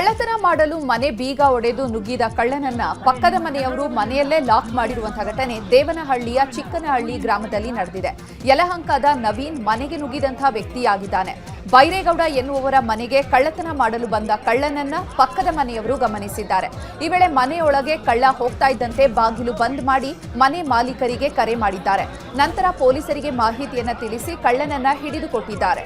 ಕಳ್ಳತನ ಮಾಡಲು ಮನೆ ಬೀಗ ಒಡೆದು ನುಗ್ಗಿದ ಕಳ್ಳನನ್ನ ಪಕ್ಕದ ಮನೆಯವರು ಮನೆಯಲ್ಲೇ ಲಾಕ್ ಮಾಡಿರುವಂತಹ ಘಟನೆ ದೇವನಹಳ್ಳಿಯ ಚಿಕ್ಕನಹಳ್ಳಿ ಗ್ರಾಮದಲ್ಲಿ ನಡೆದಿದೆ. ಯಲಹಂಕದ ನವೀನ್ ಮನೆಗೆ ನುಗ್ಗಿದಂತಹ ವ್ಯಕ್ತಿಯಾಗಿದ್ದಾನೆ. ಬೈರೇಗೌಡ ಎನ್ನುವವರ ಮನೆಗೆ ಕಳ್ಳತನ ಮಾಡಲು ಬಂದ ಕಳ್ಳನನ್ನ ಪಕ್ಕದ ಮನೆಯವರು ಗಮನಿಸಿದ್ದಾರೆ. ಈ ವೇಳೆ ಮನೆಯೊಳಗೆ ಕಳ್ಳ ಹೋಗ್ತಾ ಇದ್ದಂತೆ ಬಾಗಿಲು ಬಂದ್ ಮಾಡಿ ಮನೆ ಮಾಲೀಕರಿಗೆ ಕರೆ ಮಾಡಿದ್ದಾರೆ. ನಂತರ ಪೊಲೀಸರಿಗೆ ಮಾಹಿತಿಯನ್ನ ತಿಳಿಸಿ ಕಳ್ಳನನ್ನ ಹಿಡಿದುಕೊಟ್ಟಿದ್ದಾರೆ.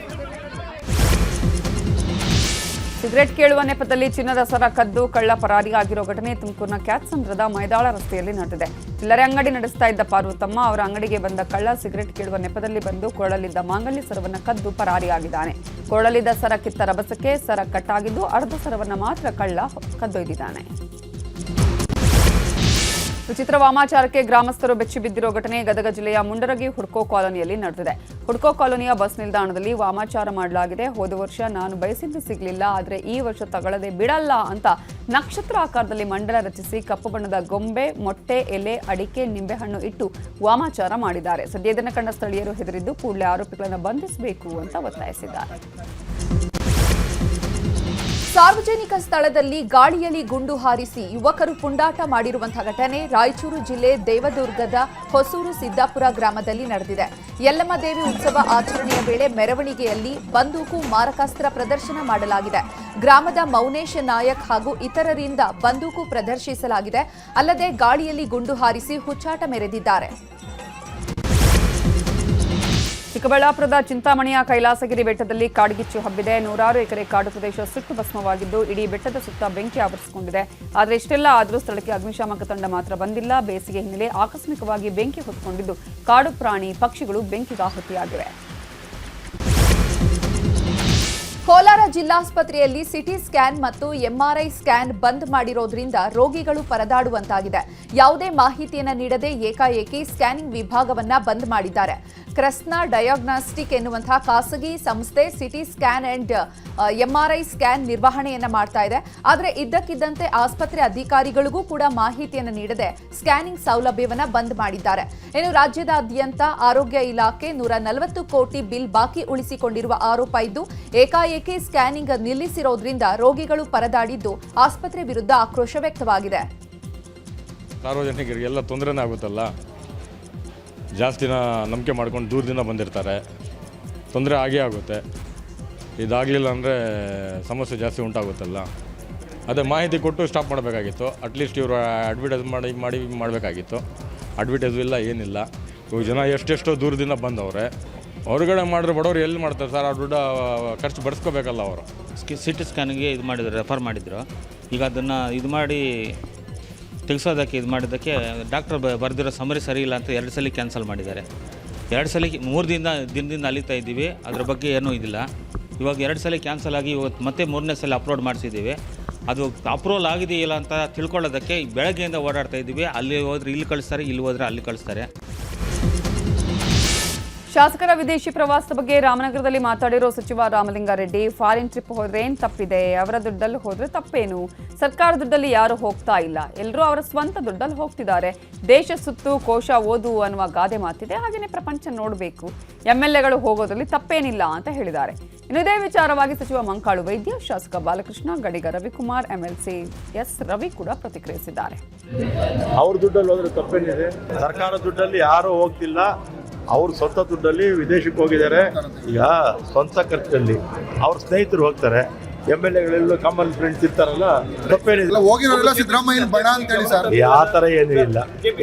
ಸಿಗರೆಟ್ ಕೇಳುವ ನೆಪದಲ್ಲಿ ಚಿನ್ನದ ಸರ ಕದ್ದು ಕಳ್ಳ ಪರಾರಿಯಾಗಿರೋ ಘಟನೆ ತುಮಕೂರಿನ ಕ್ಯಾತ್ಸಂದ್ರದ ಮೈದಾಳ ರಸ್ತೆಯಲ್ಲಿ ನಡೆದಿದೆ. ಚಿಲ್ಲರೆ ಅಂಗಡಿ ನಡೆಸ್ತಾ ಇದ್ದ ಪಾರ್ವತಮ್ಮ ಅವರ ಅಂಗಡಿಗೆ ಬಂದ ಕಳ್ಳ ಸಿಗರೆಟ್ ಕೇಳುವ ನೆಪದಲ್ಲಿ ಬಂದು ಕೊರಳಲ್ಲಿದ್ದ ಮಾಂಗಲ್ಯ ಸರವನ್ನು ಕದ್ದು ಪರಾರಿಯಾಗಿದ್ದಾನೆ. ಕೊರಳಲ್ಲಿದ್ದ ಸರ ಕಿತ್ತ ರಭಸಕ್ಕೆ ಸರ ಕಟ್ಟಾಗಿದ್ದು ಅರ್ಧ ಸರವನ್ನು ಮಾತ್ರ ಕಳ್ಳ ಕದ್ದೊಯ್ದಿದ್ದಾನೆ. ವಿಚಿತ್ರ ವಾಮಾಚಾರಕ್ಕೆ ಗ್ರಾಮಸ್ಥರು ಬೆಚ್ಚಿ ಬಿದ್ದಿರೋ ಘಟನೆ ಗದಗ ಜಿಲ್ಲೆಯ ಮುಂಡರಗಿ ಹುಡ್ಕೋ ಕಾಲೋನಿಯಲ್ಲಿ ನಡೆದಿದೆ. ಹುಡ್ಕೋ ಕಾಲೋನಿಯ ಬಸ್ ನಿಲ್ದಾಣದಲ್ಲಿ ವಾಮಾಚಾರ ಮಾಡಲಾಗಿದೆ. ಹೋದ ವರ್ಷ ನಾನು ಬಯಸಿದ್ದು ಸಿಗಲಿಲ್ಲ, ಆದರೆ ಈ ವರ್ಷ ತಗೊಳ್ಳದೆ ಬಿಡಲ್ಲ ಅಂತ ನಕ್ಷತ್ರ ಆಕಾರದಲ್ಲಿ ಮಂಡಲ ರಚಿಸಿ ಕಪ್ಪು ಬಣ್ಣದ ಗೊಂಬೆ, ಮೊಟ್ಟೆ, ಎಲೆ, ಅಡಿಕೆ, ನಿಂಬೆಹಣ್ಣು ಇಟ್ಟು ವಾಮಾಚಾರ ಮಾಡಿದ್ದಾರೆ. ಸದ್ಯ ಇದನ್ನು ಕಂಡ ಸ್ಥಳೀಯರು ಹೆದರಿದ್ದು ಕೂಡಲೇ ಆರೋಪಿಗಳನ್ನು ಬಂಧಿಸಬೇಕು ಅಂತ ಒತ್ತಾಯಿಸಿದ್ದಾರೆ. ಸಾರ್ವಜನಿಕ ಸ್ಥಳದಲ್ಲಿ ಗಾಳಿಯಲ್ಲಿ ಗುಂಡು ಹಾರಿಸಿ ಯುವಕರು ಪುಂಡಾಟ ಮಾಡಿರುವಂತಹ ಘಟನೆ ರಾಯಚೂರು ಜಿಲ್ಲೆ ದೇವದುರ್ಗದ ಹೊಸೂರು ಸಿದ್ದಾಪುರ ಗ್ರಾಮದಲ್ಲಿ ನಡೆದಿದೆ. ಯಲ್ಲಮ್ಮ ದೇವಿ ಉತ್ಸವ ಆಚರಣೆಯ ವೇಳೆ ಮೆರವಣಿಗೆಯಲ್ಲಿ ಬಂದೂಕು, ಮಾರಕಾಸ್ತ್ರ ಪ್ರದರ್ಶನ ಮಾಡಲಾಗಿದೆ. ಗ್ರಾಮದ ಮೌನೇಶ್ ನಾಯಕ್ ಹಾಗೂ ಇತರರಿಂದ ಬಂದೂಕು ಪ್ರದರ್ಶಿಸಲಾಗಿದೆ. ಅಲ್ಲದೆ ಗಾಳಿಯಲ್ಲಿ ಗುಂಡು ಹಾರಿಸಿ ಹುಚ್ಚಾಟ ಮೆರೆದಿದ್ದಾರೆ. ಚಿಕ್ಕಬಳ್ಳಾಪುರದ ಚಿಂತಾಮಣಿಯ ಕೈಲಾಸಗಿರಿ ಬೆಟ್ಟದಲ್ಲಿ ಕಾಡ್ಗಿಚ್ಚು ಹಬ್ಬಿದೆ. 100 ಎಕರೆ ಕಾಡು ಪ್ರದೇಶ ಸುಟ್ಟು ಭಸ್ಮವಾಗಿದ್ದು ಇಡೀ ಬೆಟ್ಟದ ಸುತ್ತ ಬೆಂಕಿ ಆವರಿಸಿಕೊಂಡಿದೆ. ಆದರೆ ಇಷ್ಟೆಲ್ಲ ಆದರೂ ಸ್ಥಳಕ್ಕೆ ಅಗ್ನಿಶಾಮಕ ತಂಡ ಮಾತ್ರ ಬಂದಿಲ್ಲ. ಬೇಸಿಗೆ ಹಿನ್ನೆಲೆ ಆಕಸ್ಮಿಕವಾಗಿ ಬೆಂಕಿ ಹೊತ್ತುಕೊಂಡಿದ್ದು ಕಾಡು ಪ್ರಾಣಿ, ಪಕ್ಷಿಗಳು ಬೆಂಕಿಗಾಹುತಿಯಾಗಿವೆ. ಕೋಲಾರ ಜಿಲ್ಲಾಸ್ಪತ್ರೆಯಲ್ಲಿ ಸಿಟಿ ಸ್ಕ್ಯಾನ್ ಮತ್ತು ಎಂಆರ್ಐ ಸ್ಕ್ಯಾನ್ ಬಂದ್ ಮಾಡಿರೋದ್ರಿಂದ ರೋಗಿಗಳು ಪರದಾಡುವಂತಾಗಿದೆ. ಯಾವುದೇ ಮಾಹಿತಿಯನ್ನು ನೀಡದೆ ಏಕಾಏಕಿ ಸ್ಕ್ಯಾನಿಂಗ್ ವಿಭಾಗವನ್ನ ಬಂದ್ ಮಾಡಿದ್ದಾರೆ. ಕ್ರಸ್ನಾ ಡಯಾಗ್ನಾಸ್ಟಿಕ್ ಎನ್ನುವಂತಹ ಖಾಸಗಿ ಸಂಸ್ಥೆ CT scan and MRI scan ನಿರ್ವಹಣೆಯನ್ನ ಮಾಡ್ತಾ ಇದೆ. ಆದರೆ ಇದ್ದಕ್ಕಿದ್ದಂತೆ ಆಸ್ಪತ್ರೆ ಅಧಿಕಾರಿಗಳಿಗೂ ಕೂಡ ಮಾಹಿತಿಯನ್ನು ನೀಡದೆ ಸ್ಕ್ಯಾನಿಂಗ್ ಸೌಲಭ್ಯವನ್ನ ಬಂದ್ ಮಾಡಿದ್ದಾರೆ. ಇನ್ನು ರಾಜ್ಯದಾದ್ಯಂತ ಆರೋಗ್ಯ ಇಲಾಖೆ 140 ಕೋಟಿ ಬಿಲ್ ಬಾಕಿ ಉಳಿಸಿಕೊಂಡಿರುವ ಆರೋಪ ಇದ್ದು ಏಕಾಏಕಿ ಸ್ಕ್ಯಾನಿಂಗ್ ನಿಲ್ಲಿಸಿರೋದ್ರಿಂದ ರೋಗಿಗಳು ಪರದಾಡಿದ್ದು ಆಸ್ಪತ್ರೆ ವಿರುದ್ಧ ಆಕ್ರೋಶ ವ್ಯಕ್ತವಾಗಿದೆ. ಸಾರ್ವಜನಿಕರಿಗೆಲ್ಲ ತೊಂದರೆನೇ ಆಗುತ್ತಲ್ಲ, ಜಾಸ್ತಿನ ನಂಬಿಕೆ ಮಾಡ್ಕೊಂಡು ದೂರದಿಂದ ಬಂದಿರ್ತಾರೆ, ತೊಂದರೆ ಆಗೇ ಆಗುತ್ತೆ. ಇದಾಗಲಿಲ್ಲ ಅಂದರೆ ಸಮಸ್ಯೆ ಜಾಸ್ತಿ ಉಂಟಾಗುತ್ತಲ್ಲ. ಅದೇ ಮಾಹಿತಿ ಕೊಟ್ಟು ಸ್ಟಾಪ್ ಮಾಡಬೇಕಾಗಿತ್ತು. ಅಟ್ಲೀಸ್ಟ್ ಇವರು ಅಡ್ವರ್ಟೈಸ್ ಮಾಡಬೇಕಾಗಿತ್ತು. ಅಡ್ವರ್ಟೈಸು ಇಲ್ಲ, ಏನಿಲ್ಲ. ಇವಾಗ ಜನ ಎಷ್ಟೆಷ್ಟೋ ದೂರದಿಂದ ಬಂದವ್ರೆ. ಹೊರಗಡೆ ಮಾಡಿದ್ರೆ ಬಡವರು ಎಲ್ಲಿ ಮಾಡ್ತಾರೆ ಸರ್? ಆ ದುಡ್ಡು ಖರ್ಚು ಬಡಿಸ್ಕೋಬೇಕಲ್ಲ ಅವರು. ಸಿಟಿ ಸ್ಕ್ಯಾನಿಗೆ ಇದು ಮಾಡಿದ್ರು, ರೆಫರ್ ಮಾಡಿದ್ರು. ಈಗ ಅದನ್ನು ಇದು ಮಾಡಿ ತೆಗೆಸೋದಕ್ಕೆ ಇದು ಮಾಡಿದ್ದಕ್ಕೆ ಡಾಕ್ಟರ್ ಬರೆದಿರೋ ಸಮರಿ ಸರಿ ಇಲ್ಲ ಅಂತ 2 ಸಲ ಕ್ಯಾನ್ಸಲ್ ಮಾಡಿದ್ದಾರೆ. 2 ಸಲ 3 ದಿನದಿಂದ ಅಲಿತಾ ಇದ್ದೀವಿ, ಅದ್ರ ಬಗ್ಗೆ ಏನೂ ಇದಿಲ್ಲ. ಇವಾಗ 2 ಸಲ ಕ್ಯಾನ್ಸಲ್ ಆಗಿ ಇವತ್ತು ಮತ್ತೆ 3ನೇ ಸಲ ಅಪ್ಲೋಡ್ ಮಾಡಿಸಿದ್ದೀವಿ. ಅದು ಅಪ್ರೂವಲ್ ಆಗಿದೆಯಿಲ್ಲ ಅಂತ ತಿಳ್ಕೊಳ್ಳೋದಕ್ಕೆ ಬೆಳಗ್ಗೆಯಿಂದ ಓಡಾಡ್ತಾ ಇದ್ದೀವಿ. ಅಲ್ಲಿ ಹೋದ್ರೆ ಇಲ್ಲಿ ಕಳಿಸ್ತಾರೆ, ಇಲ್ಲಿ ಹೋದರೆ ಅಲ್ಲಿ ಕಳಿಸ್ತಾರೆ. ಶಾಸಕರ ವಿದೇಶಿ ಪ್ರವಾಸದ ಬಗ್ಗೆ ರಾಮನಗರದಲ್ಲಿ ಮಾತಾಡಿರೋ ಸಚಿವ ರಾಮಲಿಂಗಾರೆಡ್ಡಿ, ಫಾರಿನ್ ಟ್ರಿಪ್ ಹೋದ್ರೆ ಏನ್ ತಪ್ಪಿದೆ? ಅವರ ದುಡ್ಡಲ್ಲಿ ಹೋದ್ರೆ ತಪ್ಪೇನು? ಸರ್ಕಾರ ದುಡ್ಡಲ್ಲಿ ಯಾರು ಹೋಗ್ತಾ ಇಲ್ಲ, ಎಲ್ಲರೂ ಅವರ ಸ್ವಂತ ದುಡ್ಡಲ್ಲಿ ಹೋಗ್ತಿದ್ದಾರೆ. ದೇಶ ಸುತ್ತು ಕೋಶ ಓದು ಅನ್ನುವ ಗಾದೆ ಮಾತಿದೆ, ಹಾಗೆಯೇ ಪ್ರಪಂಚ ನೋಡಬೇಕು. ಎಂಎಲ್ಎಗಳು ಹೋಗೋದ್ರಲ್ಲಿ ತಪ್ಪೇನಿಲ್ಲ ಅಂತ ಹೇಳಿದ್ದಾರೆ. ಇನ್ನು ಇದೇ ವಿಚಾರವಾಗಿ ಸಚಿವ ಮಂಕಾಳು ವೈದ್ಯ, ಶಾಸಕ ಬಾಲಕೃಷ್ಣ, ಗಡಿಗ ರವಿಕುಮಾರ್, ಎಂಎಲ್ಸಿ ಎಸ್ ರವಿ ಕೂಡ ಪ್ರತಿಕ್ರಿಯಿಸಿದ್ದಾರೆ. ಅವ್ರ ದುಡ್ಡಲ್ಲಿ ಹೋದ್ರೆ ತಪ್ಪೇನಿದೆ? ಸರ್ಕಾರ ದುಡ್ಡಲ್ಲಿ ಯಾರೂ ಹೋಗ್ತಿಲ್ಲ. ಅವ್ರ ಸ್ವಂತ ದುಡ್ಡಲ್ಲಿ ವಿದೇಶಕ್ಕೆ ಹೋಗಿದ್ದಾರೆ. ಈಗ ಸ್ವಂತ ಖರ್ಚಲ್ಲಿ ಅವ್ರ ಸ್ನೇಹಿತರು ಹೋಗ್ತಾರೆ. ಎಂಎಲ್ಎಗಳೆಲ್ಲ ಕಾಮನ್ ಫ್ರೆಂಡ್ಸ್ ಇರ್ತಾರಲ್ಲ, ತಪ್ಪೇನಿಲ್ಲ. ಹೋಗಿರೋರೆಲ್ಲ ಸಿದ್ದರಾಮಯ್ಯನ ಬಣ ಅಂತ ಹೇಳಿ ಸರ್, ಆ ಥರ ಏನೂ ಇಲ್ಲ.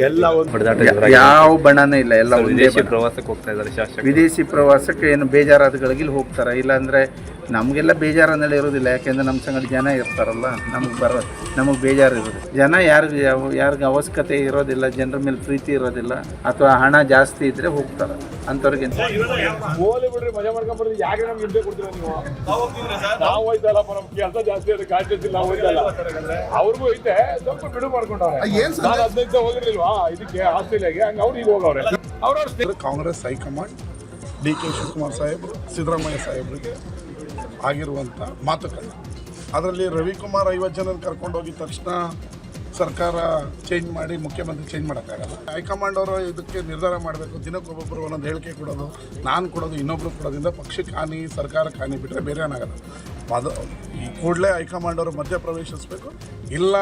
ಎಲ್ಲ ಒಂದು ಯಾವ ಬಣನೂ ಇಲ್ಲ. ಎಲ್ಲ ವಿದೇಶಿ ಪ್ರವಾಸಕ್ಕೆ ಹೋಗ್ತಾ ಇದ್ದಾರೆ ಶಾಸಕ. ವಿದೇಶಿ ಪ್ರವಾಸಕ್ಕೆ ಏನು ಬೇಜಾರಾದಗಳಿಗೆ ಹೋಗ್ತಾರೆ. ಇಲ್ಲಾಂದರೆ ನಮಗೆಲ್ಲ ಬೇಜಾರನ್ನೆಲ್ಲ ಇರೋದಿಲ್ಲ. ಯಾಕೆಂದರೆ ನಮ್ಮ ಸಂಗಡ ಜನ ಇರ್ತಾರಲ್ಲ, ನಮಗೆ ಬೇಜಾರು ಇರೋದು. ಜನ ಯಾರಿಗೆ ಅವಶ್ಯಕತೆ ಇರೋದಿಲ್ಲ, ಜನರ ಮೇಲೆ ಪ್ರೀತಿ ಇರೋದಿಲ್ಲ, ಅಥವಾ ಹಣ ಜಾಸ್ತಿ ಇದ್ದರೆ ಹೋಗ್ತಾರೆ. ಅಂಥವ್ರಿಗೆ ಮಜಾ ಮಾಡ್ಕೊಂಡ್ಬರ್ತೀವಿ. ಯಾಕೆ ನಮ್ಗೆ ಹಿಂದೆ ಕೊಡ್ತೀರ ನೀವು? ನಾವು ಹೋಯ್ತಲ್ಲ, ಕೆಲಸ ಜಾಸ್ತಿ ಇದೆ, ಕಾಯ್ತಿರ್ತೀವಿ. ನಾವು ಹೋಯ್ತಲ್ಲ, ಅವ್ರಿಗೂ ಐತೆ, ಸ್ವಲ್ಪ ಬಿಡು ಮಾಡ್ಕೊಂಡವ್ರೆ. ನಾನು 15 ಹೋಗಿರ್ಲಿಲ್ವಾ ಇದಕ್ಕೆ ಆಸ್ಟ್ರೇಲಿಯಾಗೆ, ಹಂಗೆ ಅವ್ರು ಈಗ ಹೋಗವ್ರೆ. ಅವ್ರವ್ರ Congress high command D K Shivakumar ಸಾಹೇಬರು, ಸಿದ್ದರಾಮಯ್ಯ ಸಾಹೇಬರಿಗೆ ಆಗಿರುವಂಥ ಮಾತುಕತೆ. ಅದರಲ್ಲಿ ರವಿಕುಮಾರ್ 50 ಜನ ಕರ್ಕೊಂಡು ಹೋಗಿದ ತಕ್ಷಣ ಸರ್ಕಾರ ಚೇಂಜ್ ಮಾಡಿ ಮುಖ್ಯಮಂತ್ರಿ ಚೇಂಜ್ ಮಾಡೋಕ್ಕಾಗಲ್ಲ. ಹೈಕಮಾಂಡ್ ಅವರು ಇದಕ್ಕೆ ನಿರ್ಧಾರ ಮಾಡಬೇಕು. ದಿನಕ್ಕೊಬ್ಬೊಬ್ಬರು ಒಂದೊಂದು ಹೇಳಿಕೆ ಕೊಡೋದು, ನಾನು ಕೊಡೋದು, ಇನ್ನೊಬ್ಬರು ಕೊಡೋದ್ರಿಂದ ಪಕ್ಷಕ್ಕೆ ಹಾನಿ, ಸರ್ಕಾರಕ್ಕೆ ಹಾನಿ ಬಿಟ್ಟರೆ ಬೇರೆ ಏನಾಗಲ್ಲ. ಈ ಕೂಡಲೇ ಹೈಕಮಾಂಡ್ ಅವರು ಮಧ್ಯಪ್ರವೇಶಿಸಬೇಕು. ಇಲ್ಲ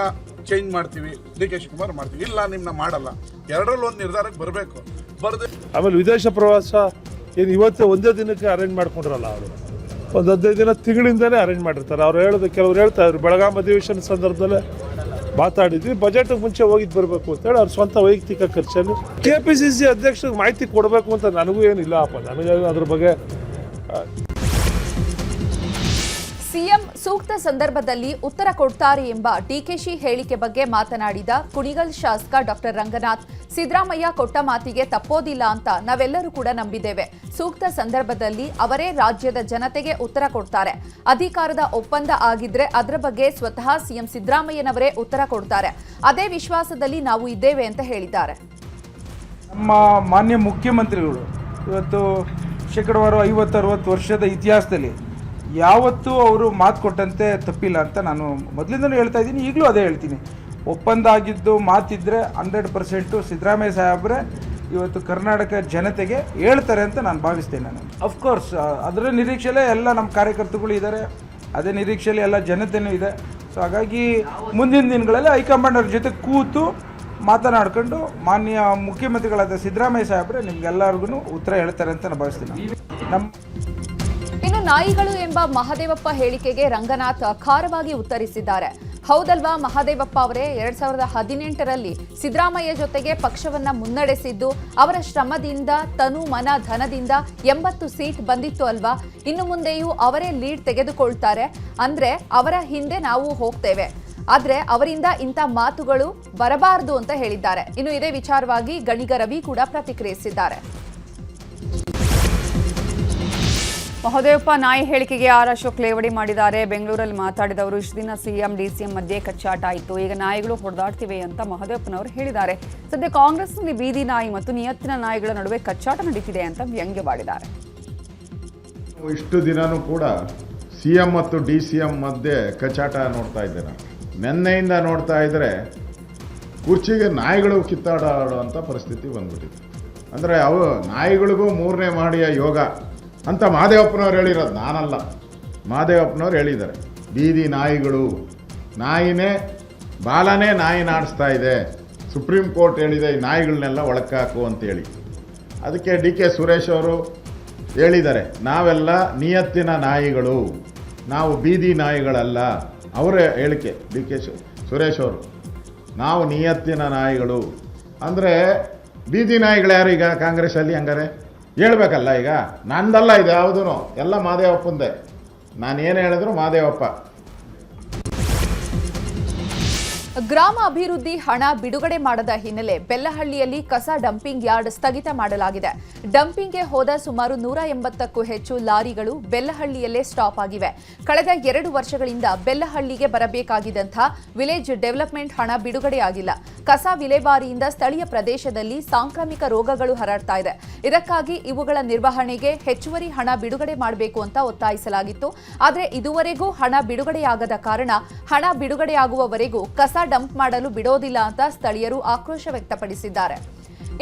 ಚೇಂಜ್ ಮಾಡ್ತೀವಿ, ಡಿ ಕೆ ಶಿವಕುಮಾರ್ ಮಾಡ್ತೀವಿ, ಇಲ್ಲ ನಿಮ್ಮನ್ನ ಮಾಡಲ್ಲ, ಎರಡರಲ್ಲಿ ಒಂದು ನಿರ್ಧಾರಕ್ಕೆ ಬರಬೇಕು. ಆಮೇಲೆ ವಿದೇಶ ಪ್ರವಾಸ ಏನು ಇವತ್ತು ಒಂದೇ ದಿನಕ್ಕೆ ಅರೇಂಜ್ ಮಾಡ್ಕೊಂಡ್ರಲ್ಲ, ಅವರು ಒಂದು 15 ದಿನ ತಿಂಗಳಿಂದಲೇ ಅರೇಂಜ್ ಮಾಡಿರ್ತಾರೆ. ಅವ್ರು ಹೇಳೋದು ಕೆಲವ್ರು ಹೇಳ್ತಾ ಇದ್ರು, ಬೆಳಗಾಂ ಅಧಿವೇಶನ ಸಂದರ್ಭದಲ್ಲೇ ಮಾತಾಡಿದ್ವಿ, ಬಜೆಟ್ಗೆ ಮುಂಚೆ ಹೋಗಿದ್ದು ಬರಬೇಕು ಅಂತೇಳಿ ಅವ್ರ ಸ್ವಂತ ವೈಯಕ್ತಿಕ ಖರ್ಚಲ್ಲಿ KPCC ಅಧ್ಯಕ್ಷರಿಗೆ ಮಾಹಿತಿ ಕೊಡಬೇಕು ಅಂತ ನನಗೂ ಏನಿಲ್ಲ ಅಪ್ಪ, ನನಗೆ ಅದ್ರ ಬಗ್ಗೆ. ಸಿಎಂ ಸೂಕ್ತ ಸಂದರ್ಭದಲ್ಲಿ ಉತ್ತರ ಕೊಡ್ತಾರೆ ಎಂಬ ಡಿಕೆಶಿ ಹೇಳಿಕೆ ಬಗ್ಗೆ ಮಾತನಾಡಿದ ಕುಣಿಗಲ್ ಶಾಸಕ ಡಾಕ್ಟರ್ ರಂಗನಾಥ್, ಸಿದ್ದರಾಮಯ್ಯ ಕೊಟ್ಟ ಮಾತಿಗೆ ತಪ್ಪೋದಿಲ್ಲ ಅಂತ ನಾವೆಲ್ಲರೂ ಕೂಡ ನಂಬಿದ್ದೇವೆ. ಸೂಕ್ತ ಸಂದರ್ಭದಲ್ಲಿ ಅವರೇ ರಾಜ್ಯದ ಜನತೆಗೆ ಉತ್ತರ ಕೊಡ್ತಾರೆ. ಅಧಿಕಾರದ ಒಪ್ಪಂದ ಆಗಿದ್ರೆ ಅದರ ಬಗ್ಗೆ ಸ್ವತಃ ಸಿಎಂ ಸಿದ್ದರಾಮಯ್ಯನವರೇ ಉತ್ತರ ಕೊಡ್ತಾರೆ. ಅದೇ ವಿಶ್ವಾಸದಲ್ಲಿ ನಾವು ಇದ್ದೇವೆ ಅಂತ ಹೇಳಿದ್ದಾರೆ. ನಮ್ಮ ಮಾನ್ಯ ಮುಖ್ಯಮಂತ್ರಿಗಳು ಇವತ್ತು ಶೇಕಡವಾರು 50-60 ವರ್ಷದ ಇತಿಹಾಸದಲ್ಲಿ ಯಾವತ್ತೂ ಅವರು ಮಾತು ಕೊಟ್ಟಂತೆ ತಪ್ಪಿಲ್ಲ ಅಂತ ನಾನು ಮೊದಲಿಂದಲೂ ಹೇಳ್ತಾ ಇದ್ದೀನಿ, ಈಗಲೂ ಅದೇ ಹೇಳ್ತೀನಿ. ಒಪ್ಪಂದ ಆಗಿದ್ದು ಮಾತಿದ್ರೆ 100% ಸಿದ್ದರಾಮಯ್ಯ ಸಾಹೇಬ್ರೆ ಇವತ್ತು ಕರ್ನಾಟಕ ಜನತೆಗೆ ಹೇಳ್ತಾರೆ ಅಂತ ನಾನು ಭಾವಿಸ್ತೇನೆ. ನಾನು ಅಫ್ಕೋರ್ಸ್ ಅದರ ನಿರೀಕ್ಷೆಯಲ್ಲೇ ಎಲ್ಲ ನಮ್ಮ ಕಾರ್ಯಕರ್ತರುಗಳು ಇದ್ದಾರೆ, ಅದೇ ನಿರೀಕ್ಷೆಯಲ್ಲಿ ಎಲ್ಲ ಜನತೆಯೂ ಇದೆ. ಸೊ ಹಾಗಾಗಿ ಮುಂದಿನ ದಿನಗಳಲ್ಲಿ ಹೈಕಮಾಂಡ್ ಅವ್ರ ಜೊತೆ ಕೂತು ಮಾತನಾಡ್ಕೊಂಡು ಮಾನ್ಯ ಮುಖ್ಯಮಂತ್ರಿಗಳಾದ ಸಿದ್ದರಾಮಯ್ಯ ಸಾಹೇಬ್ರೆ ನಿಮ್ಗೆಲ್ಲರಿಗೂ ಉತ್ತರ ಹೇಳ್ತಾರೆ ಅಂತ ನಾನು ಭಾವಿಸ್ತೀನಿ. ಇನ್ನು ನಾಯಿಗಳು ಎಂಬ ಮಹದೇವಪ್ಪ ಹೇಳಿಕೆಗೆ ರಂಗನಾಥ್ ಖಾರವಾಗಿ ಉತ್ತರಿಸಿದ್ದಾರೆ. ಹೌದಲ್ವಾ ಮಹದೇವಪ್ಪ ಅವರೇ, 2018ರಲ್ಲಿ ಸಿದ್ದರಾಮಯ್ಯ ಜೊತೆಗೆ ಪಕ್ಷವನ್ನ ಮುನ್ನಡೆಸಿದ್ದು ಅವರ ಶ್ರಮದಿಂದ, ತನು ಮನ ಧನದಿಂದ 80 ಸೀಟ್ ಬಂದಿತ್ತು ಅಲ್ವಾ? ಇನ್ನು ಮುಂದೆಯೂ ಅವರೇ ಲೀಡ್ ತೆಗೆದುಕೊಳ್ತಾರೆ ಅಂದ್ರೆ ಅವರ ಹಿಂದೆ ನಾವು ಹೋಗ್ತೇವೆ. ಆದ್ರೆ ಅವರಿಂದ ಇಂಥ ಮಾತುಗಳು ಬರಬಾರದು ಅಂತ ಹೇಳಿದ್ದಾರೆ. ಇನ್ನು ಇದೇ ವಿಚಾರವಾಗಿ ಗಣಿಗ ರವಿ ಕೂಡ ಪ್ರತಿಕ್ರಿಯಿಸಿದ್ದಾರೆ. ಮಹದೇವಪ್ಪ ನಾಯಿ ಹೇಳಿಕೆಗೆ ಆರ್ ಅಶೋಕ್ ಲೇವಡಿ ಮಾಡಿದ್ದಾರೆ. ಬೆಂಗಳೂರಲ್ಲಿ ಮಾತಾಡಿದವರು, ಇಷ್ಟು ದಿನ ಸಿಎಂ ಡಿಸಿಎಂ ಮಧ್ಯೆ ಕಚ್ಚಾಟ ಆಯಿತು, ಈಗ ನಾಯಿಗಳು ಹೊಡೆದಾಡ್ತಿವೆ ಅಂತ ಮಹದೇವಪ್ಪನವರು ಹೇಳಿದ್ದಾರೆ. ಸದ್ಯ ಕಾಂಗ್ರೆಸ್ನಲ್ಲಿ ಬೀದಿ ನಾಯಿ ಮತ್ತು ನಿಯತ್ತಿನ ನಾಯಿಗಳ ನಡುವೆ ಕಚ್ಚಾಟ ನಡೀತಿದೆ ಅಂತ ವ್ಯಂಗ್ಯವಾಡಿದ್ದಾರೆ. ಇಷ್ಟು ದಿನನೂ ಕೂಡ ಸಿಎಂ ಮತ್ತು DCM ಮಧ್ಯೆ ಕಚ್ಚಾಟ ನೋಡ್ತಾ ಇದ್ದೇನೆ. ನಿನ್ನೆಯಿಂದ ನೋಡ್ತಾ ಇದ್ದರೆ ಕುರ್ಚಿಗೆ ನಾಯಿಗಳು ಕಿತ್ತಾಡುವಂಥ ಪರಿಸ್ಥಿತಿ ಬಂದ್ಬಿಟ್ಟಿದೆ. ಅಂದರೆ ಅವು ನಾಯಿಗಳಿಗೂ 3ನೇ ಮಾಡಿಯ ಯೋಗ ಅಂತ ಮಹದೇವಪ್ಪನವ್ರು ಹೇಳಿರೋದು, ನಾನಲ್ಲ, ಮಹದೇವಪ್ಪನವ್ರು ಹೇಳಿದ್ದಾರೆ. ಬೀದಿ ನಾಯಿಗಳು, ನಾಯಿನೇ ಬಾಲನೇ ನಾಯಿ ನಾಡಿಸ್ತಾ ಇದೆ, ಸುಪ್ರೀಂ ಕೋರ್ಟ್ ಹೇಳಿದೆ ಈ ನಾಯಿಗಳನ್ನೆಲ್ಲ ಒಳಕ್ಕಾಕು ಅಂತೇಳಿ. ಅದಕ್ಕೆ DK ಸುರೇಶ್ ಅವರು ಹೇಳಿದ್ದಾರೆ, ನಾವೆಲ್ಲ ನಿಯತ್ತಿನ ನಾಯಿಗಳು, ನಾವು ಬೀದಿ ನಾಯಿಗಳಲ್ಲ. ಅವರ ಹೇಳಿಕೆ DK ಸುರೇಶ್ ಅವರು, ನಾವು ನಿಯತ್ತಿನ ನಾಯಿಗಳು. ಅಂದರೆ ಬೀದಿ ನಾಯಿಗಳು ಯಾರು ಈಗ ಕಾಂಗ್ರೆಸ್ಸಲ್ಲಿ? ಹಂಗಾರೆ ಹೇಳ್ಬೇಕಲ್ಲ, ಈಗ ನಂದಲ್ಲ ಇದು ಯಾವುದೂ, ಎಲ್ಲ ಮಹದೇವಪ್ಪಂದೆ. ನಾನು ಏನು ಹೇಳಿದ್ರು ಮಹದೇವಪ್ಪ. ಗ್ರಾಮ ಅಭಿವೃದ್ಧಿ ಹಣ ಬಿಡುಗಡೆ ಮಾಡದ ಹಿನ್ನೆಲೆ ಬೆಲ್ಲಹಳ್ಳಿಯಲ್ಲಿ ಕಸ ಡಂಪಿಂಗ್ ಯಾರ್ಡ್ ಸ್ಥಗಿತ ಮಾಡಲಾಗಿದೆ. ಡಂಪಿಂಗ್ಗೆ ಹೋದ ಸುಮಾರು 180ಕ್ಕೂ ಹೆಚ್ಚು ಲಾರಿಗಳು ಬೆಲ್ಲಹಳ್ಳಿಯಲ್ಲೇ ಸ್ಟಾಪ್ ಆಗಿವೆ. ಕಳೆದ 2 ವರ್ಷಗಳಿಂದ ಬೆಲ್ಲಹಳ್ಳಿಗೆ ಬರಬೇಕಾಗಿದ್ದಂಥ ವಿಲೇಜ್ ಡೆವಲಪ್ಮೆಂಟ್ ಹಣ ಬಿಡುಗಡೆಯಾಗಿಲ್ಲ. ಕಸ ವಿಲೇವಾರಿಯಿಂದ ಸ್ಥಳೀಯ ಪ್ರದೇಶದಲ್ಲಿ ಸಾಂಕ್ರಾಮಿಕ ರೋಗಗಳು ಹರಡ್ತಾ ಇದೆ. ಇದಕ್ಕಾಗಿ ಇವುಗಳ ನಿರ್ವಹಣೆಗೆ ಹೆಚ್ಚುವರಿ ಹಣ ಬಿಡುಗಡೆ ಮಾಡಬೇಕು ಅಂತ ಒತ್ತಾಯಿಸಲಾಗಿತ್ತು. ಆದರೆ ಇದುವರೆಗೂ ಹಣ ಬಿಡುಗಡೆಯಾಗದ ಕಾರಣ ಹಣ ಬಿಡುಗಡೆಯಾಗುವವರೆಗೂ ಕಸ ಡಂಪ್ ಮಾಡಲು ಬಿಡೋದಿಲ್ಲ ಅಂತ ಸ್ಥಳೀಯರು ಆಕ್ರೋಶ ವ್ಯಕ್ತಪಡಿಸಿದ್ದಾರೆ.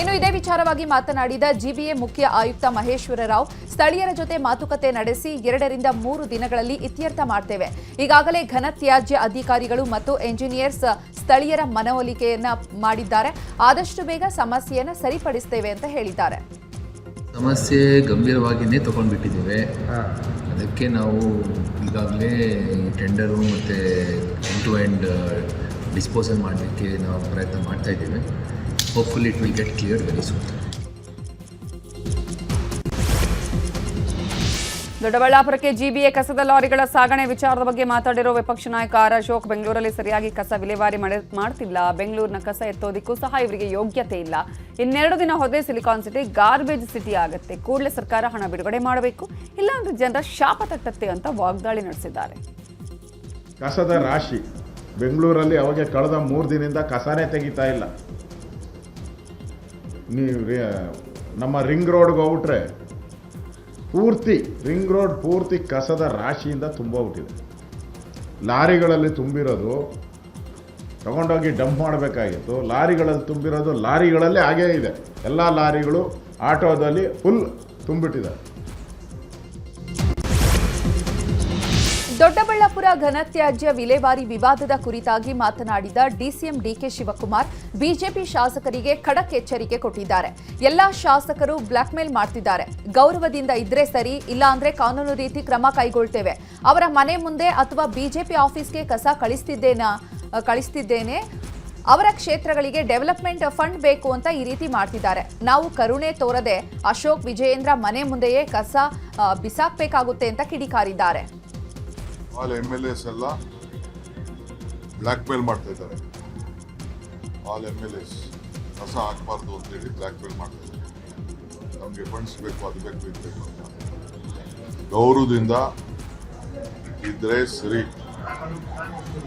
ಇನ್ನು ಇದೇ ವಿಚಾರವಾಗಿ ಮಾತನಾಡಿದ ಜಿಬಿಎ ಮುಖ್ಯ ಆಯುಕ್ತ ಮಹೇಶ್ವರ ರಾವ್, ಸ್ಥಳೀಯರ ಜೊತೆ ಮಾತುಕತೆ ನಡೆಸಿ 2 ರಿಂದ 3 ದಿನಗಳಲ್ಲಿ ಇತ್ಯರ್ಥ ಮಾಡ್ತೇವೆ. ಈಗಾಗಲೇ ಘನತ್ಯಾಜ್ಯ ಅಧಿಕಾರಿಗಳು ಮತ್ತು ಎಂಜಿನಿಯರ್ಸ್ ಸ್ಥಳೀಯರ ಮನವೊಲಿಕೆಯನ್ನ ಮಾಡಿದ್ದಾರೆ. ಆದಷ್ಟು ಬೇಗ ಸಮಸ್ಯೆಯನ್ನು ಸರಿಪಡಿಸ್ತೇವೆ ಅಂತ ಹೇಳಿದ್ದಾರೆ. ಸಮಸ್ಯೆ ಗಂಭೀರವಾಗಿಯೇ ತಗೊಂಡ್ಬಿಟ್ಟಿದ್ದೇವೆ. ಅದಕ್ಕೆ ನಾವು ಈಗಾಗಲೇ ಟೆಂಡರು ಮತ್ತು ಎಂಡ್ ಟು ಎಂಡ್ ಡಿಸ್ಪೋಸಲ್ ಮಾಡಲಿಕ್ಕೆ ನಾವು ಪ್ರಯತ್ನ ಮಾಡ್ತಾ ಇದ್ದೇವೆ. Hopefully it will get clear very soon. ದೊಡ್ಡಬಳ್ಳಾಪುರಕ್ಕೆ ಜಿಬಿಎ ಕಸದ ಲಾರಿಗಳ ಸಾಗಣೆ ವಿಚಾರದ ಬಗ್ಗೆ ಮಾತಾಡಿರೋ ವಿಪಕ್ಷ ನಾಯಕ ಆರ್ ಅಶೋಕ್, ಬೆಂಗಳೂರಲ್ಲಿ ಸರಿಯಾಗಿ ಕಸ ವಿಲೇವಾರಿ ಮಾಡ್ತಿಲ್ಲ, ಬೆಂಗಳೂರಿನ ಕಸ ಎತ್ತೋದಿಕ್ಕೂ ಸಹ ಇವರಿಗೆ ಯೋಗ್ಯತೆ ಇಲ್ಲ. 2 ದಿನ ಹೋದ್ರೆ ಸಿಲಿಕಾನ್ ಸಿಟಿ ಗಾರ್ಬೇಜ್ ಸಿಟಿ ಆಗುತ್ತೆ. ಕೂಡಲೇ ಸರ್ಕಾರ ಹಣ ಬಿಡುಗಡೆ ಮಾಡಬೇಕು, ಇಲ್ಲಾಂದ್ರೆ ಜನರ ಶಾಪ ತಟ್ಟತ್ತೆ ಅಂತ ವಾಗ್ದಾಳಿ ನಡೆಸಿದ್ದಾರೆ. ಕಸದ ರಾಶಿ ಬೆಂಗಳೂರಲ್ಲಿ ಅವಾಗ ಕಳೆದ 3 ದಿನದಿಂದ ಕಸನೇ ತೆಗಿತಾ ಇಲ್ಲ. ನೀವು ನಮ್ಮ ರಿಂಗ್ ರೋಡ್ಗೆ ಹೋಗ್ಬಿಟ್ರೆ ಪೂರ್ತಿ ರಿಂಗ್ ರೋಡ್ ಪೂರ್ತಿ ಕಸದ ರಾಶಿಯಿಂದ ತುಂಬೋಗ್ಬಿಟ್ಟಿದೆ. ಲಾರಿಗಳಲ್ಲಿ ತುಂಬಿರೋದು ತಗೊಂಡೋಗಿ ಡಂಪ್ ಮಾಡಬೇಕಾಗಿತ್ತು, ಲಾರಿಗಳಲ್ಲಿ ತುಂಬಿರೋದು ಲಾರಿಗಳಲ್ಲೇ ಹಾಗೇ ಇದೆ. ಎಲ್ಲ ಲಾರಿಗಳು ಆಟೋದಲ್ಲಿ ಫುಲ್ ತುಂಬಿಟ್ಟಿದೆ. ದೊಡ್ಡ ವಿಜಯಪುರ ಘನತ್ಯಾಜ್ಯ ವಿಲೇವಾರಿ ವಿವಾದದ ಕುರಿತಾಗಿ ಮಾತನಾಡಿದ ಡಿಸಿಎಂ ಡಿಕೆ ಶಿವಕುಮಾರ್ ಬಿಜೆಪಿ ಶಾಸಕರಿಗೆ ಖಡಕ್ ಎಚ್ಚರಿಕೆ ಕೊಟ್ಟಿದ್ದಾರೆ. ಎಲ್ಲಾ ಶಾಸಕರು ಬ್ಲಾಕ್ಮೇಲ್ ಮಾಡ್ತಿದ್ದಾರೆ. ಗೌರವದಿಂದ ಇದ್ರೆ ಸರಿ, ಇಲ್ಲ ಅಂದ್ರೆ ಕಾನೂನು ರೀತಿ ಕ್ರಮ ಕೈಗೊಳ್ತೇವೆ. ಅವರ ಮನೆ ಮುಂದೆ ಅಥವಾ ಬಿಜೆಪಿ ಆಫೀಸ್ಗೆ ಕಸ ಕಳಿಸ್ತಿದ್ದೇನೆ. ಅವರ ಕ್ಷೇತ್ರಗಳಿಗೆ ಡೆವಲಪ್ಮೆಂಟ್ ಫಂಡ್ ಬೇಕು ಅಂತ ಈ ರೀತಿ ಮಾಡ್ತಿದ್ದಾರೆ. ನಾವು ಕರುಣೆ ತೋರದೆ ಅಶೋಕ್ ವಿಜಯೇಂದ್ರ ಮನೆ ಮುಂದೆಯೇ ಕಸ ಬಿಸಾಕ್ಬೇಕಾಗುತ್ತೆ ಅಂತ ಕಿಡಿಕಾರಿದ್ದಾರೆ. ಆಲ್ MLAs ಎಲ್ಲ ಬ್ಲ್ಯಾಕ್ ಮೇಲ್ ಮಾಡ್ತಾ ಇದ್ದಾರೆ. ಆಲ್ MLAs ಕಸ ಹಾಕಬಾರ್ದು ಅಂತೇಳಿ ಬ್ಲ್ಯಾಕ್ ಮೇಲ್ ಮಾಡ್ತಾ ಇದ್ದಾರೆ. ನಮಗೆ ಫಂಡ್ಸ್ ಬೇಕು, ಅದು ಬೇಕು, ಇದು ಬೇಕು ಅಂತ. ಗೌರವದಿಂದ ಇದ್ರೆ ಸರಿ,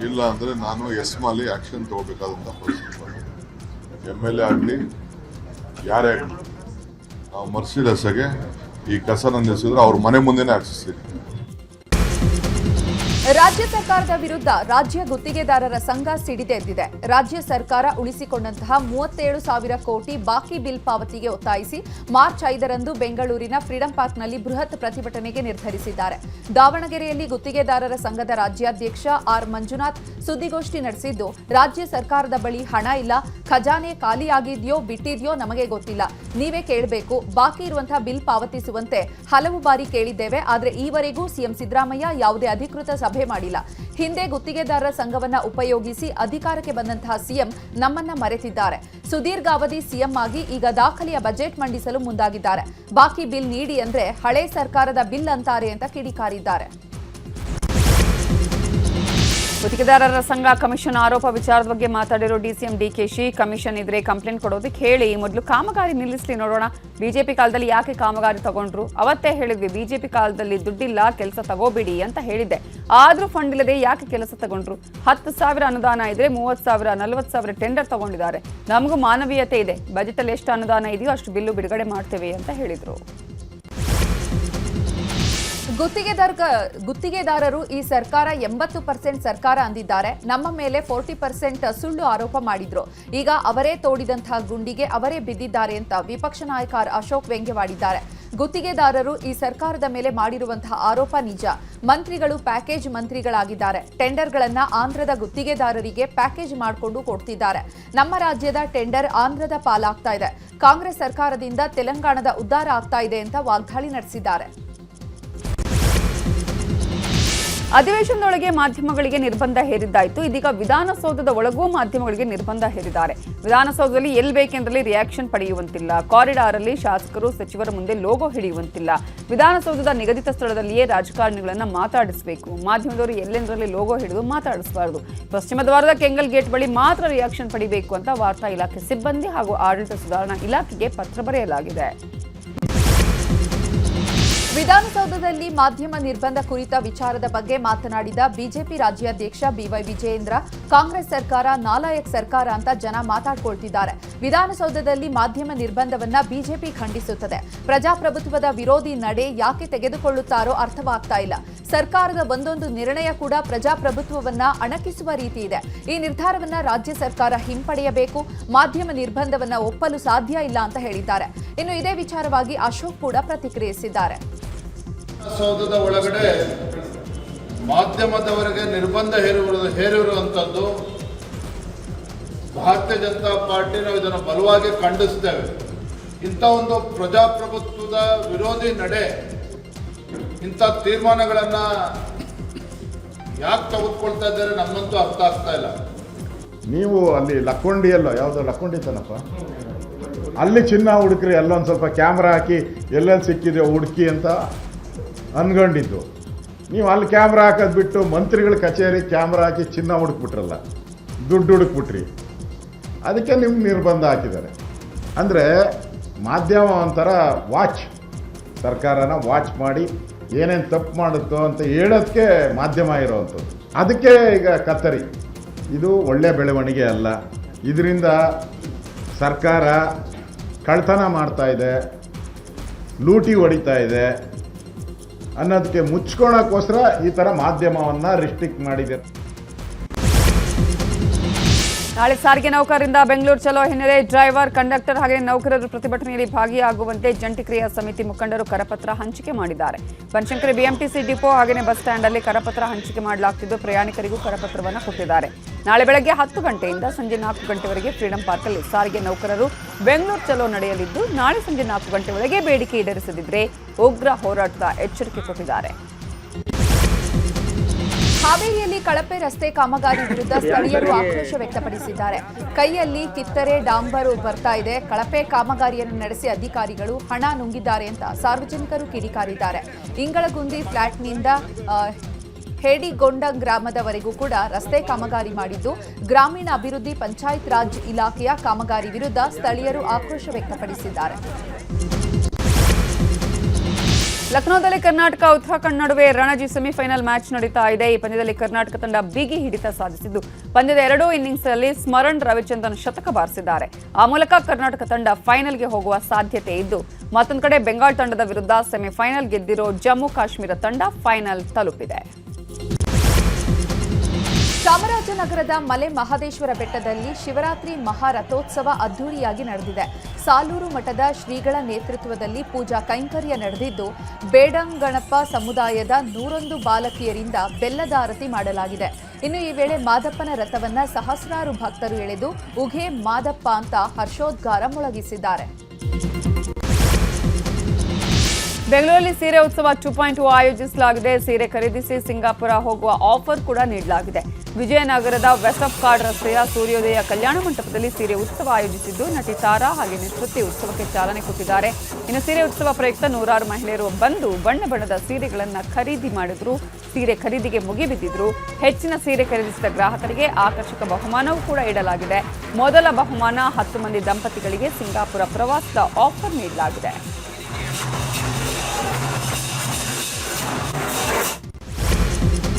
ಇಲ್ಲ ಅಂದರೆ ನಾನು ಎಸ್ಮಾಲಿ ಆ್ಯಕ್ಷನ್ ತಗೋಬೇಕಾದಂಥ ಪರಿಸ್ಥಿತಿ ಬಂದಿದೆ. MLA ಆಗಲಿ ಯಾರೇ ಆಗಲಿ, ನಾವು ಮರ್ಸಿಲೆಸ್ಸಾಗೆ ಈ ಕಸನ ನಿಲ್ಲಿಸಿದ್ರೆ ಅವ್ರ ಮನೆ ಮುಂದೆನೇ ಹಾಕ್ಸಿಸ್ತೀವಿ. ರಾಜ್ಯ ಸರ್ಕಾರದ ವಿರುದ್ಧ ರಾಜ್ಯ ಗುತ್ತಿಗೆದಾರರ ಸಂಘ ಸಿಡಿದೆದ್ದಿದೆ. ರಾಜ್ಯ ಸರ್ಕಾರ ಉಳಿಸಿಕೊಂಡಂತಹ 37,000 ಕೋಟಿ ಬಾಕಿ ಬಿಲ್ ಪಾವತಿಗೆ ಒತ್ತಾಯಿಸಿ ಮಾರ್ಚ್ 5ರಂದು ಬೆಂಗಳೂರಿನ ಫ್ರೀಡಂ ಪಾರ್ಕ್ನಲ್ಲಿ ಬೃಹತ್ ಪ್ರತಿಭಟನೆಗೆ ನಿರ್ಧರಿಸಿದ್ದಾರೆ. ದಾವಣಗೆರೆಯಲ್ಲಿ ಗುತ್ತಿಗೆದಾರರ ಸಂಘದ ರಾಜ್ಯಾಧ್ಯಕ್ಷ ಆರ್ ಮಂಜುನಾಥ್ ಸುದ್ದಿಗೋಷ್ಠಿ ನಡೆಸಿದ್ದು, ರಾಜ್ಯ ಸರ್ಕಾರದ ಬಳಿ ಹಣ ಇಲ್ಲ, ಖಜಾನೆ ಖಾಲಿಯಾಗಿದೆಯೋ ಬಿಟ್ಟಿದೆಯೋ ನಮಗೆ ಗೊತ್ತಿಲ್ಲ, ನೀವೇ ಕೇಳಬೇಕು. ಬಾಕಿ ಇರುವಂತಹ ಬಿಲ್ ಪಾವತಿಸುವಂತೆ ಹಲವು ಬಾರಿ ಕೇಳಿದ್ದೇವೆ, ಆದರೆ ಈವರೆಗೂ ಸಿಎಂ ಸಿದ್ದರಾಮಯ್ಯ ಯಾವುದೇ ಅಧಿಕೃತ ಸಭೆ ಮಾಡಿಲ್ಲ. ಹಿಂದೆ ಗುತ್ತಿಗೆದಾರರ ಸಂಘವನ್ನ ಉಪಯೋಗಿಸಿ ಅಧಿಕಾರಕ್ಕೆ ಬಂದಂತಹ ಸಿಎಂ ನಮ್ಮನ್ನ ಮರೆತಿದ್ದಾರೆ. ಸುದೀರ್ಘ ಅವಧಿ ಸಿಎಂ ಆಗಿ ಈಗ ದಾಖಲೆಯ ಬಜೆಟ್ ಮಂಡಿಸಲು ಮುಂದಾಗಿದ್ದಾರೆ. ಬಾಕಿ ಬಿಲ್ ನೀಡಿ ಅಂದ್ರೆ ಹಳೆ ಸರ್ಕಾರದ ಬಿಲ್ ಅಂತಾರೆ ಅಂತ ಕಿಡಿಕಾರಿದ್ದಾರೆ. ಗುತ್ತಿಗೆದಾರರ ಸಂಘ ಕಮಿಷನ್ ಆರೋಪ ವಿಚಾರದ ಬಗ್ಗೆ ಮಾತಾಡಿರೋ ಡಿಸಿಎಂ ಡಿಕೆಶಿ, ಕಮಿಷನ್ ಇದ್ರೆ ಕಂಪ್ಲೇಂಟ್ ಕೊಡೋದಕ್ಕೆ ಹೇಳಿ, ಮೊದಲು ಕಾಮಗಾರಿ ನಿಲ್ಲಿಸ್ಲಿ ನೋಡೋಣ. ಬಿಜೆಪಿ ಕಾಲದಲ್ಲಿ ಯಾಕೆ ಕಾಮಗಾರಿ ತಗೊಂಡ್ರು? ಅವತ್ತೇ ಹೇಳಿದ್ವಿ ಬಿಜೆಪಿ ಕಾಲದಲ್ಲಿ ದುಡ್ಡಿಲ್ಲ, ಕೆಲಸ ತಗೋಬಿಡಿ ಅಂತ ಹೇಳಿದ್ದೆ. ಆದ್ರೂ ಫಂಡ್ ಇಲ್ಲದೆ ಯಾಕೆ ಕೆಲಸ ತಗೊಂಡ್ರು? 10,000 ಅನುದಾನ ಇದ್ರೆ 30,000 40,000 ಟೆಂಡರ್ ತಗೊಂಡಿದ್ದಾರೆ. ನಮಗೂ ಮಾನವೀಯತೆ ಇದೆ, ಬಜೆಟ್ ಅಲ್ಲಿ ಎಷ್ಟು ಅನುದಾನ ಇದೆಯೋ ಅಷ್ಟು ಬಿಲ್ಲು ಬಿಡುಗಡೆ ಮಾಡ್ತೇವೆ ಅಂತ ಹೇಳಿದ್ರು. ಗುತ್ತಿಗೆದಾರರು ಈ ಸರ್ಕಾರ 80% ಸರ್ಕಾರ ಅಂದಿದ್ದಾರೆ. ನಮ್ಮ ಮೇಲೆ 40% ಸುಳ್ಳು ಆರೋಪ ಮಾಡಿದ್ರು. ಈಗ ಅವರೇ ತೋಡಿದಂತಹ ಗುಂಡಿಗೆ ಅವರೇ ಬಿದ್ದಿದ್ದಾರೆ ಅಂತ ವಿಪಕ್ಷ ನಾಯಕ ಅಶೋಕ್ ವ್ಯಂಗ್ಯವಾಡಿದ್ದಾರೆ. ಗುತ್ತಿಗೆದಾರರು ಈ ಸರ್ಕಾರದ ಮೇಲೆ ಮಾಡಿರುವಂತಹ ಆರೋಪ ನಿಜ. ಮಂತ್ರಿಗಳು ಪ್ಯಾಕೇಜ್ ಮಂತ್ರಿಗಳಾಗಿದ್ದಾರೆ. ಟೆಂಡರ್ಗಳನ್ನ ಆಂಧ್ರದ ಗುತ್ತಿಗೆದಾರರಿಗೆ ಪ್ಯಾಕೇಜ್ ಮಾಡಿಕೊಂಡು ಕೊಡ್ತಿದ್ದಾರೆ. ನಮ್ಮ ರಾಜ್ಯದ ಟೆಂಡರ್ ಆಂಧ್ರದ ಪಾಲಾಗ್ತಾ ಇದೆ. ಕಾಂಗ್ರೆಸ್ ಸರ್ಕಾರದಿಂದ ತೆಲಂಗಾಣದ ಉದ್ಧಾರ ಆಗ್ತಾ ಇದೆ ಅಂತ ವಾಗ್ದಾಳಿ ನಡೆಸಿದ್ದಾರೆ. ಅಧಿವೇಶನದೊಳಗೆ ಮಾಧ್ಯಮಗಳಿಗೆ ನಿರ್ಬಂಧ ಹೇರಿದ್ದಾಯಿತು. ಇದೀಗ ವಿಧಾನಸೌಧದ ಒಳಗೂ ಮಾಧ್ಯಮಗಳಿಗೆ ನಿರ್ಬಂಧ ಹೇರಿದ್ದಾರೆ. ವಿಧಾನಸೌಧದಲ್ಲಿ ಎಲ್ಲಿ ಬೇಕೆಂದರಲ್ಲಿ ರಿಯಾಕ್ಷನ್ ಪಡೆಯುವಂತಿಲ್ಲ. ಕಾರಿಡಾರ್ ಅಲ್ಲಿ ಶಾಸಕರು ಸಚಿವರ ಮುಂದೆ ಲೋಗೋ ಹಿಡಿಯುವಂತಿಲ್ಲ. ವಿಧಾನಸೌಧದ ನಿಗದಿತ ಸ್ಥಳದಲ್ಲಿಯೇ ರಾಜಕಾರಣಿಗಳನ್ನ ಮಾತಾಡಿಸಬೇಕು. ಮಾಧ್ಯಮದವರು ಎಲ್ಲೆಂದರಲ್ಲಿ ಲೋಗೋ ಹಿಡಿದು ಮಾತಾಡಿಸಬಾರದು. ಪಶ್ಚಿಮ ದ್ವಾರದ ಕೆಂಗಲ್ ಗೇಟ್ ಬಳಿ ಮಾತ್ರ ರಿಯಾಕ್ಷನ್ ಪಡೆಯಬೇಕು ಅಂತ ವಾರ್ತಾ ಇಲಾಖೆ ಸಿಬ್ಬಂದಿ ಹಾಗೂ ಆಡಳಿತ ಸುಧಾರಣಾ ಇಲಾಖೆಗೆ ಪತ್ರ ಬರೆಯಲಾಗಿದೆ. ವಿಧಾನಸೌಧದಲ್ಲಿ ಮಾಧ್ಯಮ ನಿರ್ಬಂಧ ಕುರಿತ ವಿಚಾರದ ಬಗ್ಗೆ ಮಾತನಾಡಿದ ಬಿಜೆಪಿ ರಾಜ್ಯಾಧ್ಯಕ್ಷ ಬಿವೈ ವಿಜಯೇಂದ್ರ, ಕಾಂಗ್ರೆಸ್ ಸರ್ಕಾರ ನಾಲಾಯಕ್ ಸರ್ಕಾರ ಅಂತ ಜನ ಮಾತಾಡ್ಕೊಳ್ತಿದ್ದಾರೆ. ವಿಧಾನಸೌಧದಲ್ಲಿ ಮಾಧ್ಯಮ ನಿರ್ಬಂಧವನ್ನ ಬಿಜೆಪಿ ಖಂಡಿಸುತ್ತದೆ. ಪ್ರಜಾಪ್ರಭುತ್ವದ ವಿರೋಧಿ ನಡೆ ಯಾಕೆ ತೆಗೆದುಕೊಳ್ಳುತ್ತಾರೋ ಅರ್ಥವಾಗ್ತಾ ಇಲ್ಲ. ಸರ್ಕಾರದ ಒಂದೊಂದು ನಿರ್ಣಯ ಕೂಡ ಪ್ರಜಾಪ್ರಭುತ್ವವನ್ನ ಅಣಕಿಸುವ ರೀತಿ ಇದೆ. ಈ ನಿರ್ಧಾರವನ್ನ ರಾಜ್ಯ ಸರ್ಕಾರ ಹಿಂಪಡೆಯಬೇಕು. ಮಾಧ್ಯಮ ನಿರ್ಬಂಧವನ್ನ ಒಪ್ಪಲು ಸಾಧ್ಯ ಇಲ್ಲ ಅಂತ ಹೇಳಿದ್ದಾರೆ. ಇನ್ನು ಇದೇ ವಿಚಾರವಾಗಿ ಅಶೋಕ್ ಕೂಡ ಪ್ರತಿಕ್ರಿಯಿಸಿದ್ದಾರೆ. ಸೌಧದ ಒಳಗಡೆ ಮಾಧ್ಯಮದವರಿಗೆ ನಿರ್ಬಂಧ ಹೇರಿರುವಂಥದ್ದು ಭಾರತೀಯ ಜನತಾ ಪಾರ್ಟಿ ನಾವು ಇದನ್ನು ಬಲವಾಗಿ ಖಂಡಿಸ್ತೇವೆ. ಇಂಥ ಒಂದು ಪ್ರಜಾಪ್ರಭುತ್ವದ ವಿರೋಧಿ ನಡೆ, ಇಂಥ ತೀರ್ಮಾನಗಳನ್ನು ಯಾಕೆ ತೆಗೆದುಕೊಳ್ತಾ ಇದ್ದಾರೆ ನಮ್ಮಂತೂ ಅರ್ಥ ಆಗ್ತಾ ಇಲ್ಲ. ನೀವು ಅಲ್ಲಿ ಲಕ್ಕೊಂಡಿಯಲ್ಲೋ ಯಾವುದೋ ಲಕ್ಕೊಂಡಿ ತನಪ್ಪ, ಅಲ್ಲಿ ಚಿನ್ನ ಹುಡುಕ್ರಿ, ಅಲ್ಲೊಂದು ಸ್ವಲ್ಪ ಕ್ಯಾಮ್ರಾ ಹಾಕಿ ಎಲ್ಲೆಲ್ಲಿ ಸಿಕ್ಕಿದೆಯೋ ಹುಡುಕಿ ಅಂತ ಅನ್ಕೊಂಡಿದ್ದು. ನೀವು ಅಲ್ಲಿ ಕ್ಯಾಮ್ರಾ ಹಾಕೋದು ಬಿಟ್ಟು ಮಂತ್ರಿಗಳ ಕಚೇರಿ ಕ್ಯಾಮ್ರಾ ಹಾಕಿ ಚಿನ್ನ ಹುಡುಕ್ಬಿಟ್ರಲ್ಲ, ದುಡ್ಡು ಹುಡುಕ್ಬಿಟ್ರಿ. ಅದಕ್ಕೆ ನಿಮ್ಗೆ ನಿರ್ಬಂಧ ಹಾಕಿದ್ದಾರೆ. ಅಂದರೆ ಮಾಧ್ಯಮ ಒಂಥರ ವಾಚ್, ಸರ್ಕಾರನ ವಾಚ್ ಮಾಡಿ ಏನೇನು ತಪ್ಪು ಮಾಡುತ್ತೋ ಅಂತ ಹೇಳೋದಕ್ಕೆ ಮಾಧ್ಯಮ ಇರೋವಂಥದ್ದು. ಅದಕ್ಕೆ ಈಗ ಕತ್ತರಿ. ಇದು ಒಳ್ಳೆಯ ಬೆಳವಣಿಗೆ ಅಲ್ಲ. ಇದರಿಂದ ಸರ್ಕಾರ ಕಳ್ತನ ಮಾಡ್ತಾ ಇದೆ, ಲೂಟಿ ಹೊಡಿತಾ ಇದೆ ಅನ್ನೋದಕ್ಕೆ ಮುಚ್ಕೊಳ್ಳೋಕ್ಕೋಸ್ಕರ ಈ ಥರ ಮಾಧ್ಯಮವನ್ನು ರಿಸ್ಟ್ರಿಕ್ಟ್ ಮಾಡಿದೆ. ನಾಳೆ ಸಾರಿಗೆ ನೌಕರರಿಂದ ಬೆಂಗಳೂರು ಚಲೋ ಹಿನ್ನೆಲೆ ಡ್ರೈವರ್, ಕಂಡಕ್ಟರ್ ಹಾಗೆ ನೌಕರರು ಪ್ರತಿಭಟನೆಯಲ್ಲಿ ಭಾಗಿಯಾಗುವಂತೆ ಜಂಟಿ ಕ್ರಿಯಾ ಸಮಿತಿ ಮುಖಂಡರು ಕರಪತ್ರ ಹಂಚಿಕೆ ಮಾಡಿದ್ದಾರೆ. ಬನಶಂಕರಿ ಬಿಎಂಟಿಸಿ ಡಿಪೋ ಹಾಗೆಯೇ ಬಸ್ ಸ್ಟ್ಯಾಂಡ್ ಅಲ್ಲಿ ಕರಪತ್ರ ಹಂಚಿಕೆ ಮಾಡಲಾಗುತ್ತಿದ್ದು ಪ್ರಯಾಣಿಕರಿಗೂ ಕರಪತ್ರವನ್ನು ಕೊಟ್ಟಿದ್ದಾರೆ. ನಾಳೆ ಬೆಳಗ್ಗೆ 10 ಗಂಟೆಯಿಂದ ಸಂಜೆ 4 ಗಂಟೆವರೆಗೆ ಫ್ರೀಡಂ ಪಾರ್ಕ್ ಅಲ್ಲಿ ಸಾರಿಗೆ ನೌಕರರು ಬೆಂಗಳೂರು ಚಲೋ ನಡೆಯಲಿದ್ದು ನಾಳೆ ಸಂಜೆ 4 ಗಂಟೆವರೆಗೆ ಬೇಡಿಕೆ ಈಡೇರಿಸದಿದ್ದರೆ ಉಗ್ರ ಹೋರಾಟದ ಎಚ್ಚರಿಕೆ ಕೊಟ್ಟಿದ್ದಾರೆ. ಹಾವೇರಿಯಲ್ಲಿ ಕಳಪೆ ರಸ್ತೆ ಕಾಮಗಾರಿ ವಿರುದ್ಧ ಸ್ಥಳೀಯರು ಆಕ್ರೋಶ ವ್ಯಕ್ತಪಡಿಸಿದ್ದಾರೆ. ಕೈಯಲ್ಲಿ ಕಿತ್ತರೆ ಡಾಂಬರು ಬರ್ತಾ ಇದೆ, ಕಳಪೆ ಕಾಮಗಾರಿಯನ್ನು ನಡೆಸಿ ಅಧಿಕಾರಿಗಳು ಹಣ ನುಂಗಿದ್ದಾರೆ ಅಂತ ಸಾರ್ವಜನಿಕರು ಕಿಡಿಕಾರಿದ್ದಾರೆ. ಇಂಗಳಗುಂದಿ ಫ್ಲಾಟ್ನಿಂದ ಹೇಡಿಗೊಂಡ ಗ್ರಾಮದವರೆಗೂ ಕೂಡ ರಸ್ತೆ ಕಾಮಗಾರಿ ಮಾಡಿದ್ದು, ಗ್ರಾಮೀಣ ಅಭಿವೃದ್ಧಿ ಪಂಚಾಯತ್ ರಾಜ್ ಇಲಾಖೆಯ ಕಾಮಗಾರಿ ವಿರುದ್ಧ ಸ್ಥಳೀಯರು ಆಕ್ರೋಶ ವ್ಯಕ್ತಪಡಿಸಿದ್ದಾರೆ. ಲಕ್ನೋದಲ್ಲಿ ಕರ್ನಾಟಕ ಉತ್ತರಾಖಂಡ್ ನಡುವೆ ರಣಜಿ ಸೆಮಿಫೈನಲ್ ಮ್ಯಾಚ್ ನಡೀತಾ ಇದೆ. ಈ ಪಂದ್ಯದಲ್ಲಿ ಕರ್ನಾಟಕ ತಂಡ ಬಿಗಿ ಹಿಡಿತ ಸಾಧಿಸಿದ್ದು ಪಂದ್ಯದ 2 ಇನ್ನಿಂಗ್ಸ್ನಲ್ಲಿ ಸ್ಮರಣ್ ರವಿಚಂದ್ರನ್ ಶತಕ ಬಾರಿಸಿದ್ದಾರೆ. ಆ ಮೂಲಕ ಕರ್ನಾಟಕ ತಂಡ ಫೈನಲ್ಗೆ ಹೋಗುವ ಸಾಧ್ಯತೆ ಇದ್ದು, ಮತ್ತೊಂದು ಕಡೆ ಬೆಂಗಾಲ್ ತಂಡದ ವಿರುದ್ಧ ಸೆಮಿಫೈನಲ್ ಗೆದ್ದಿರೋ ಜಮ್ಮು ಕಾಶ್ಮೀರ ತಂಡ ಫೈನಲ್ ತಲುಪಿದೆ. ಚಾಮರಾಜನಗರದ ಮಲೆ ಮಹದೇಶ್ವರ ಬೆಟ್ಟದಲ್ಲಿ ಶಿವರಾತ್ರಿ ಮಹಾರಥೋತ್ಸವ ಅದ್ದೂರಿಯಾಗಿ ನಡೆದಿದೆ. ಸಾಲೂರು ಮಠದ ಶ್ರೀಗಳ ನೇತೃತ್ವದಲ್ಲಿ ಪೂಜಾ ಕೈಂಕರ್ಯ ನಡೆದಿದ್ದು, ಬೇಡಂಗಣಪ್ಪ ಸಮುದಾಯದ 101 ಬಾಲಕಿಯರಿಂದ ಬೆಲ್ಲದ ಆರತಿ ಮಾಡಲಾಗಿದೆ. ಇನ್ನು ಈ ವೇಳೆ ಮಾದಪ್ಪನ ರಥವನ್ನ ಸಹಸ್ರಾರು ಭಕ್ತರು ಎಳೆದು ಉಘೆ ಮಾದಪ್ಪ ಅಂತ ಹರ್ಷೋದ್ಗಾರ ಮೊಳಗಿಸಿದ್ದಾರೆ. ಬೆಂಗಳೂರಲ್ಲಿ ಸೀರೆ ಉತ್ಸವ 2.0 ಆಯೋಜಿಸಲಾಗಿದೆ. ಸೀರೆ ಖರೀದಿಸಿ ಸಿಂಗಾಪುರ ಹೋಗುವ ಆಫರ್ ಕೂಡ ನೀಡಲಾಗಿದೆ. ವಿಜಯನಗರದ ವೆಸ್ಟ್ ಕಾರ್ಡ್ ರಸ್ತೆಯ ಸೂರ್ಯೋದಯ ಕಲ್ಯಾಣ ಮಂಟಪದಲ್ಲಿ ಸೀರೆ ಉತ್ಸವ ಆಯೋಜಿಸಿದ್ದು, ನಟಿ ತಾರಾ ಹಾಗೆ ಶ್ರುತಿ ಉತ್ಸವಕ್ಕೆ ಚಾಲನೆ ಕೊಟ್ಟಿದ್ದಾರೆ. ಇನ್ನು ಸೀರೆ ಉತ್ಸವ ಪ್ರಯುಕ್ತ 100 ಮಹಿಳೆಯರು ಬಂದು ಬಣ್ಣ ಬಣ್ಣದ ಸೀರೆಗಳನ್ನು ಖರೀದಿ ಮಾಡಿದ್ರು. ಸೀರೆ ಖರೀದಿಗೆ ಮುಗಿಬಿದ್ದಿದ್ರು. ಹೆಚ್ಚಿನ ಸೀರೆ ಖರೀದಿಸಿದ ಗ್ರಾಹಕರಿಗೆ ಆಕರ್ಷಕ ಬಹುಮಾನವೂ ಕೂಡ ಇಡಲಾಗಿದೆ. ಮೊದಲ ಬಹುಮಾನ 10 ಮಂದಿ ದಂಪತಿಗಳಿಗೆ ಸಿಂಗಾಪುರ ಪ್ರವಾಸದ ಆಫರ್ ನೀಡಲಾಗಿದೆ.